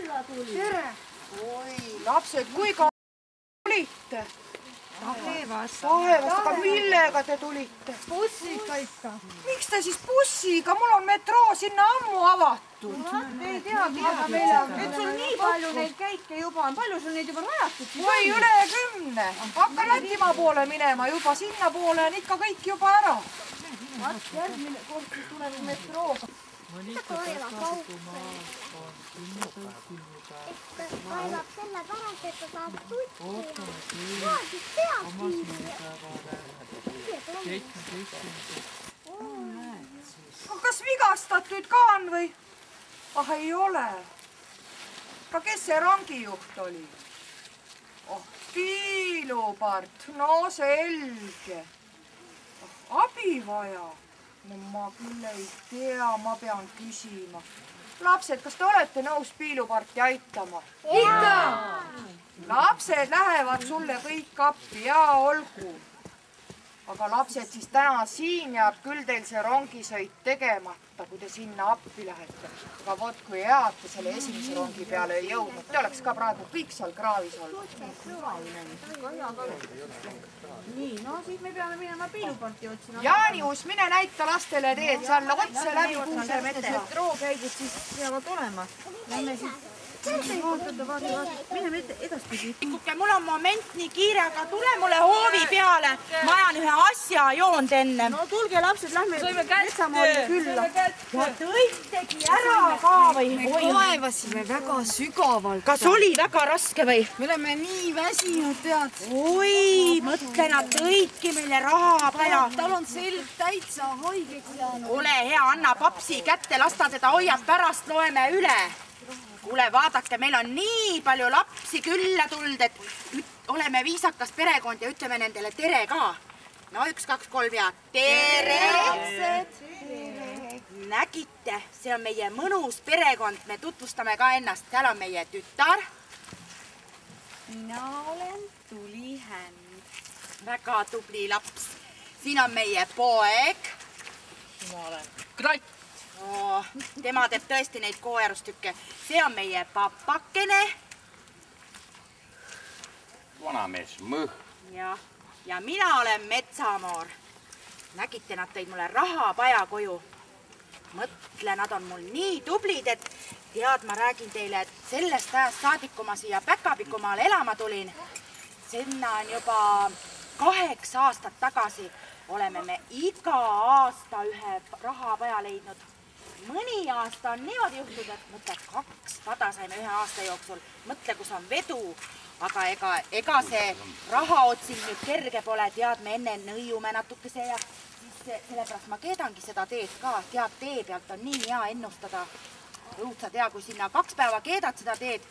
Silla tuli. Tere! Oi, lapsed, kui kaua olite? Taevas, aga millega te tulite? bussiga ikka. Miks te siis bussiga? Mul on metroo sinna ammu avatud. Ei teagi, aga meil on, et sul nii palju neid käike juba on. Palju sul neid juba rajatud? Oi, üle 10. Hakka Lätimaa poole minema juba. Sinna poole on ikka kõik juba ära. Vaat järgmine kord siis tuleb metrooga. kaevab sellepärast, et ta saab tutsi. Vaadis peab Kas vigastatud ka on või? Ah, ei ole. Ka kes see rangijuht oli? Oh, Piilupart. No selge. Abi vaja. No ma küll ei tea, ma pean küsima. Lapsed, kas te olete nõus Piiluparti aitama? Ikka! Lapsed lähevad sulle kõik appi ja olgu. Aga lapsed, siis täna siin jääb küll teil see rongisõit tegemata, kui te sinna appi lähete. Aga vot, kui head te selle esimese rongi peale ei jõudnud, te oleks ka praegu kõik seal kraavis olnud. Nii, no siis me peame minema Piiluparti otsima. Jaanius, mine näita lastele teed, seal otse läbi Kuusemete. Metroo käigud siis peavad olema. Lähme siis. Mine edaspidi. Kuke, mul on moment nii kiire, aga tule mulle hoovi peale. Ma ajan ühe asja joond enne. No tulge lapsed, lähme metsamoodi külla. Ja tõitegi ära ka või? Kaevasime väga sügavalt. Kas oli väga raske või? Me oleme nii väsinud, tead. Oi, mõtle, nad tõidki meile raha vaja. Tal on selg täitsa haigeks jäänud. Ole hea, anna papsi kätte, las ta seda hoiab, pärast loeme üle. Kuule, vaadake, meil on nii palju lapsi külla tulnud, et oleme viisakas perekond ja ütleme nendele tere ka. No 1, 2, 3 ja tere! Nägite, see on meie mõnus perekond, me tutvustame ka ennast. Seal on meie tütar. Mina olen Tulihänd. Väga tubli laps. Siin on meie poeg. Mina olen Kratt. Tema teeb tõesti neid koerustükke. See on meie papakene. Vanamees Mõh. Ja mina olen Metsamoor. Nägite, nad tõid mulle rahapaja koju. Mõtle, nad on mul nii tublid, et tead, ma räägin teile, et sellest ajast saadik, kui ma siia Päkapikumaale elama tulin, sinna on juba 8 aastat tagasi, oleme me iga aasta ühe rahapaja leidnud. Mõni aasta on niimoodi juhtud, et mõtle, 2 pada saime ühe aasta jooksul. Mõtle, kus on vedu, aga ega see rahaotsing nüüd kerge pole. Tead, me enne nõiume natukese ja siis sellepärast ma keedangi seda teed ka. Tead, tee pealt on nii hea ennustada. Õudsa tea, kui sinna 2 päeva keedad seda teed,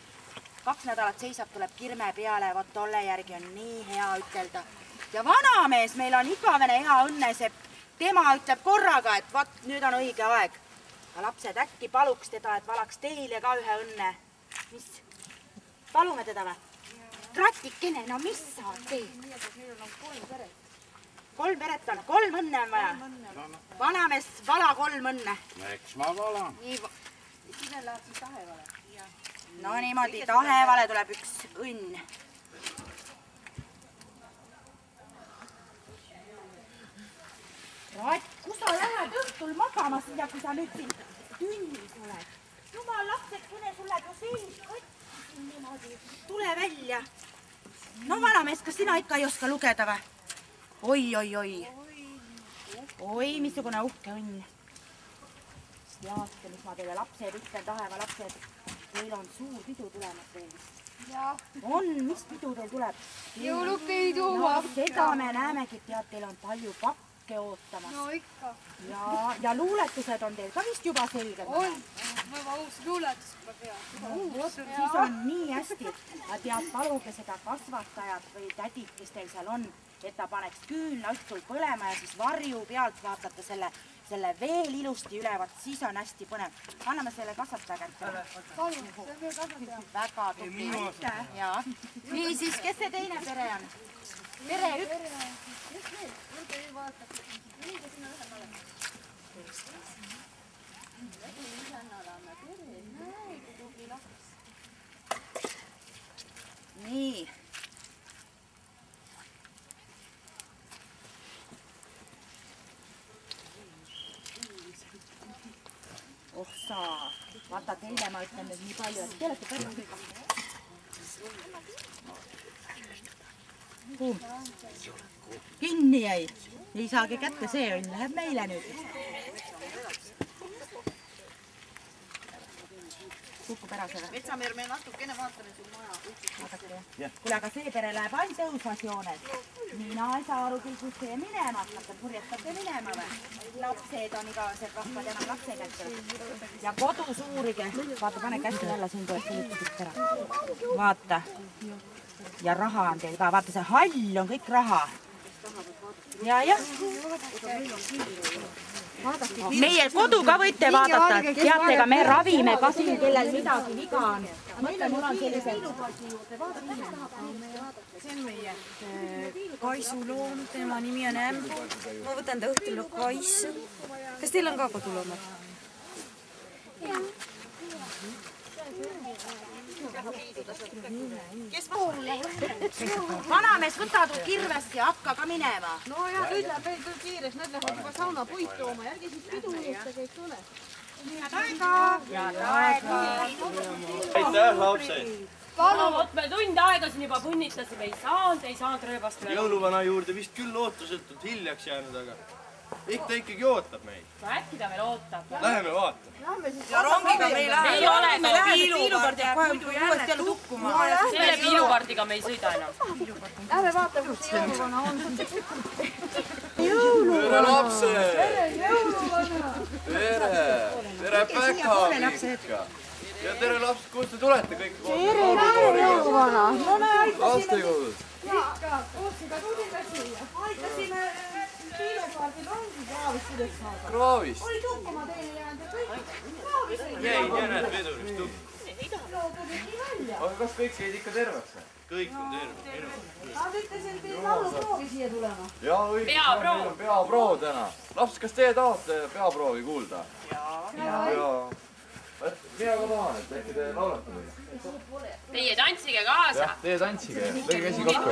2 nädalat seisab, tuleb kirme peale, vot tolle järgi on nii hea ütelda. Ja vanamees, meil on igavene hea õnnesepp. Tema ütleb korraga, et vot nüüd on õige aeg. Ja lapsed, äkki paluks teda, et valaks teile ka ühe õnne. Mis? Palume teda või? Kratikene, no mis sa teed? Meil on 3 peret. 3 peret on, 3 õnne on vaja. Vanamees, vala 3 õnne. Eks ma valan. Sine läheb siis Tahevale. No niimoodi, Tahevale tuleb 1 õnn. Rat, kus sa lähed õhtul magama siia, kui sa nüüd siin tünnis oled? Jumal lapsekene, sulle ju selg katsin niimoodi. Tule välja. No vanamees, kas sina ikka ei oska lugeda või? Oi. Oi, missugune uhke õnn. Teate, mis ma teile lapsed ütlen, Taheva lapsed. Teil on suur pidu tulemas veel. On, mis pidu teil tuleb? Jõulupidu. No seda me näemegi, tead, teil on palju pakke ootamas. No ikka. Ja luuletused on teil ka vist juba selged? On. Väga uus luuletus juba peab. Siis on nii hästi. Ja tead, paluge seda kasvatajat või tädit, kes teil seal on, et ta paneks küünla õhtul põlema ja siis varju pealt vaatate selle veel ilusti üle, vaat siis on hästi põnev. Anname selle kasvataja kätte. Palun, see on veel kasvataja. Väga tubli. Nii, siis kes see teine pere on? Pere 1. Kes veel? Võrge ei vaata. Nii, kes sinna ühe oleme. Ühe oleme pere. Näe, kui tubli laps. saa. Vaata, teile ma ütlen nüüd nii palju, et te olete päris. Kinni jäi. Ei saagi kätte, see õnn läheb meile nüüd. Kukub ära selle. Metsameer, me natukene vaatame su maja. Kuule, aga see pere läheb ainult tõusvas joones. Mina ei saa aru küll, kus teie minema hakkate. Purjetate minema või? Lapsed on igavesed rahvad enam lapse kätte. Ja kodus uurige. Vaata, pane kätte jälle, siin tuleb selliselt ära. Vaata. Ja raha on teil ka. Vaata, see hall on kõik raha. Ja. Meie kodu ka võite vaadata. Teate, ka me ravime ka siin, kellel midagi viga on. Mõtle, mul on sellised... See on meie kaisuloom, tema nimi on Ämb. Ma võtan ta õhtul kaisu. Kas teil on ka koduloomad? Kes poole? Vanamees, võta tuu kirvest ja hakka ka minema. No ja nüüd läheb veel küll kiires, nüüd läheb juba sauna puit tooma. Järgi siis pidu juurde kõik tule. Head aega! Head aega! Aitäh, lapsed! Vot me tund aega siin juba punnitasime, ei saanud rööbast veel. Jõuluvana juurde vist küll ootusetult hiljaks jäänud, aga ta ikkagi ootab meid. No äkki ta veel ootab. Läheme vaatame. Ja rongiga me ei lähe. Ei ole ka Piilupart jääb muidu jälle tukkuma. selle piilupardiga me ei sõida enam. Lähme vaatame, kus see jõuluvana on. Tere, lapsed! Tere, Päka! Ja tere, lapsed, kust te tulete kõik? Tere, jõuluvana. No näe, Lastekogud. ikka, otsiga tulime siia. Aitasime piilupardi rongi kraavist üles saada. Kraavist. Oli tukkuma teile jäänud ja kõik kraavis oli. Jäi, näed, vedurist tukk. Aga kas kõik jäid ikka terveks? Kõik on terve. Nad ütlesid, et lauluproovi siia tulema. Jaa, õigus, meil on peaproov täna. Lapsed, kas teie tahate peaproovi kuulda? Jaa. Mina ka tahan, et äkki te laulate meile. Teie tantsige kaasa. Jah, teie tantsige. Lõige käsi kokku.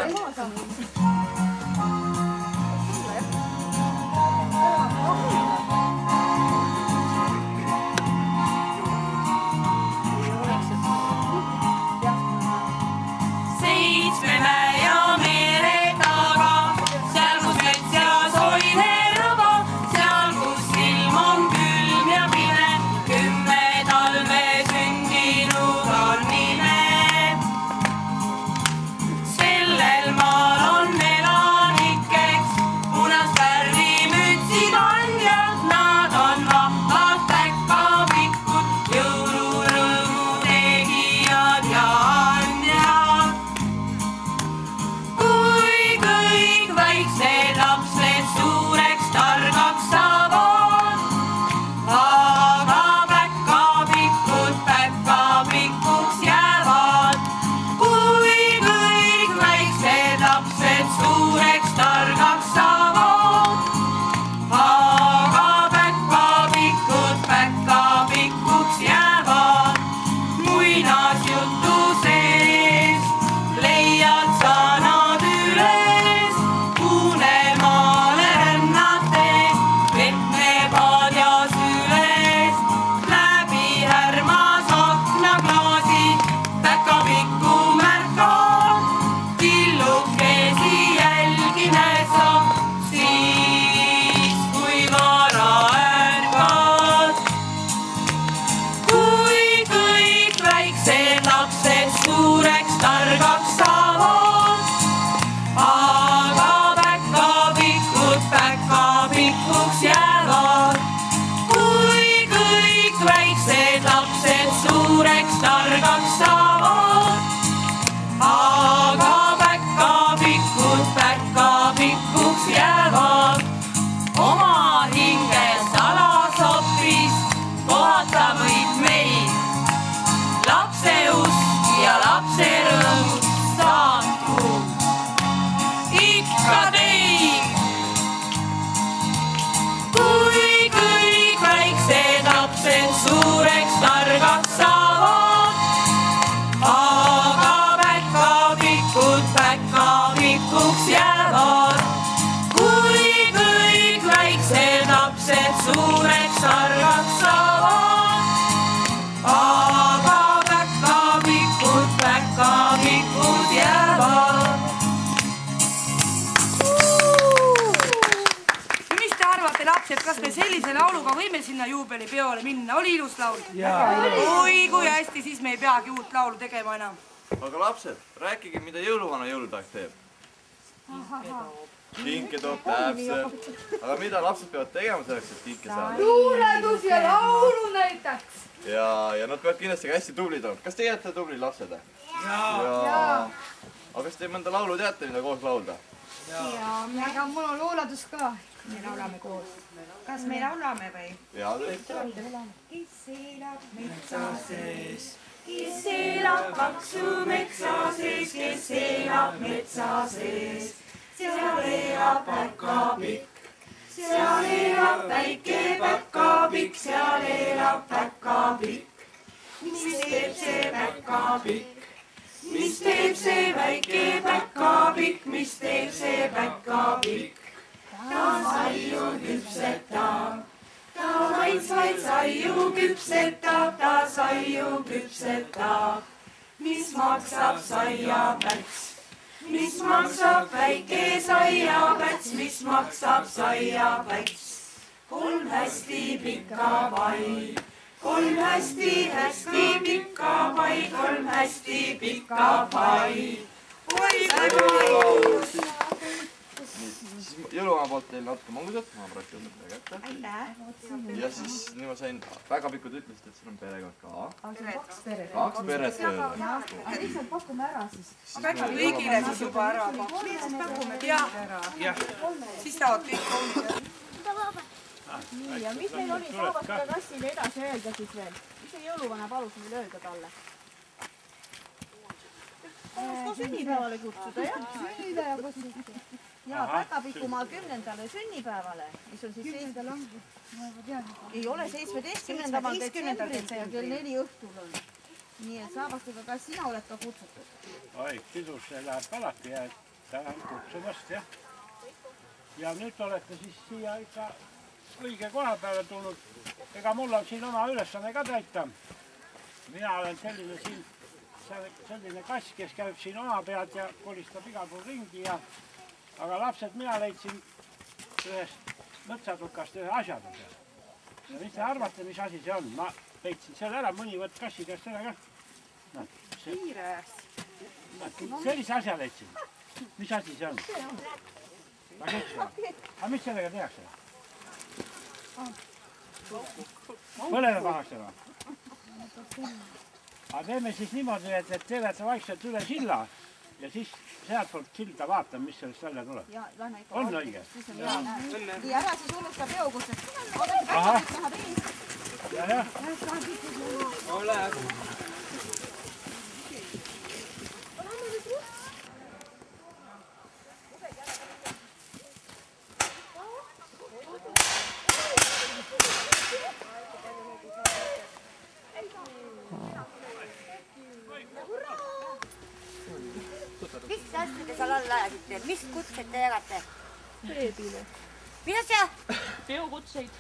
veel sinna juubelipeole minna, oli ilus laul? Oi, kui hästi, siis me ei peagi uut laulu tegema enam. Aga lapsed, rääkige, mida jõuluvana jõuludag teeb. Kinke toob täpselt. Aga mida lapsed peavad tegema selleks, et kinke saada? Luuledus ja laulu näiteks. Ja nad peavad kindlasti ka hästi tublid olnud. Kas te olete tublid lapsed? Jaa. Aga kas te mõnda laulu teate, mida koos laulda? Jaa, aga mul on luuledus ka. Me laulame koos. Kas me laulame või? Jaa, kõik. Kes elab metsa sees? Kes elab paksu metsa sees? Kes elab metsa sees? Seal elab päkapikk. Seal elab väike päkapikk. Seal elab päkapikk. Mis teeb see päkapikk? Mis teeb see väike päkapikk? Mis teeb see päkapikk? Ta saiu küpsetab, ta maitsvaid saiu küpsetab, ta saiu küpsetab. Mis maksab saiapäts? Mis maksab väike saiapäts? Mis maksab saiapäts? 3 hästi pikka pai, 3 hästi pikka pai, 3 hästi pikka pai. Oi, kui Jõuluvana poolt teil natuke mangused, ma praegu jõudnud teie kätte. Ja siis nii ma sain, päkapikud ütlesid, et sul on perekond ka. 2 peret tööle. Lihtsalt pakume ära siis. Aga kõigile siis juba ära. Jah, siis saavad kõik koolida. Nii, ja mis meil oli Saavaste kassile edasi öelda siis veel? Mis see jõuluvana palus meil öelda talle? Tahaks ka sünnipäevale kutsuda, jah? Sünnipäeva kutsuda. Jaa, Päkapikumaa 10. sünnipäevale, mis on siis 7. Ei ole 17. detsembril ja kell 4 õhtul on. Nii et Saavastega, kas sina oled ka kutsutud? Oi, pidusse läheb alati ja tänan kutsumast, jah. Ja nüüd olete siis siia ikka õige koha peale tulnud. Ega mul on siin oma ülesanne ka täita. Mina olen selline kass, kes käib siin oma pead ja kolistab igal pool ringi ja aga lapsed, mina leidsin ühest mõtsatukast ühe asjaduse. Ja mis te arvate, mis asi see on? Ma leidsin selle ära, mõni võt kassi käest selle ka. Kiires. Sellise asja leidsin. Mis asi see on? Aga mis sellega tehakse? Põlele pannakse või? Aga teeme siis niimoodi, et te lähete vaikselt üle silla ja siis sealt poolt silda vaatame, mis sellest välja tuleb. On õige? Nii, ära siis unusta peokutset. Jah. Ole. Mis asja te seal all ajasite? Mis kutseid te jagate? Beebile. Mida see? Peokutseid.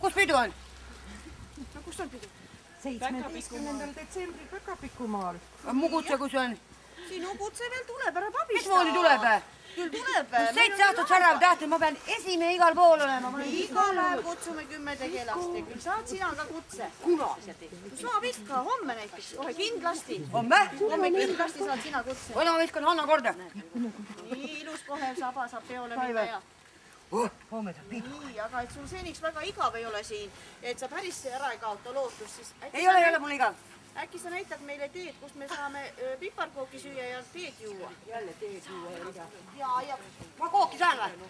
Kus pidu on? No kus on pidu? 17. detsembril Päkapikumaal. Mu kutse kus on? Sinu kutse veel tuleb, ära pabista. Mismoodi tuleb? Küll tuleb. 7 aastat sarnav tähti, ma pean esimene igal pool olema. Igal ajal kutsume 10 tegelast ja küll saad sina ka kutse. Kunas? Saab ikka, homme näiteks, kohe kindlasti. Homme? Homme kindlasti saad sina kutse. Vana viskan Hanna korda. Nii ilus kohe saba saab peole minna ja... Homme saab pidu. Nii, aga et sul seniks väga igav ei ole siin, et sa päris ära ei kaota lootust, siis... Ei ole mul igav. Äkki sa näitad meile teed, kust me saame piparkooki süüa ja teed juua? Jälle teed juua ja mida? Ja... Ma kooki saan või?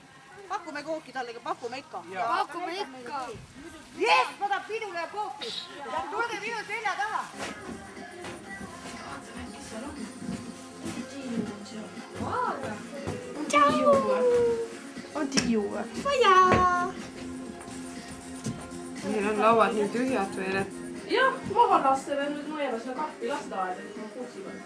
Pakume kooki talle, pakume ikka. Pakume ikka. Yes, ma tahan pidule ja kooki. Tulge minu selja taha. On tiu või? Vaja! Meil on lauad nii tühjad veel, et... Jah, maha lasta veel nüüd mõelda seda kahti lasteaeda, et ma kuusi peal.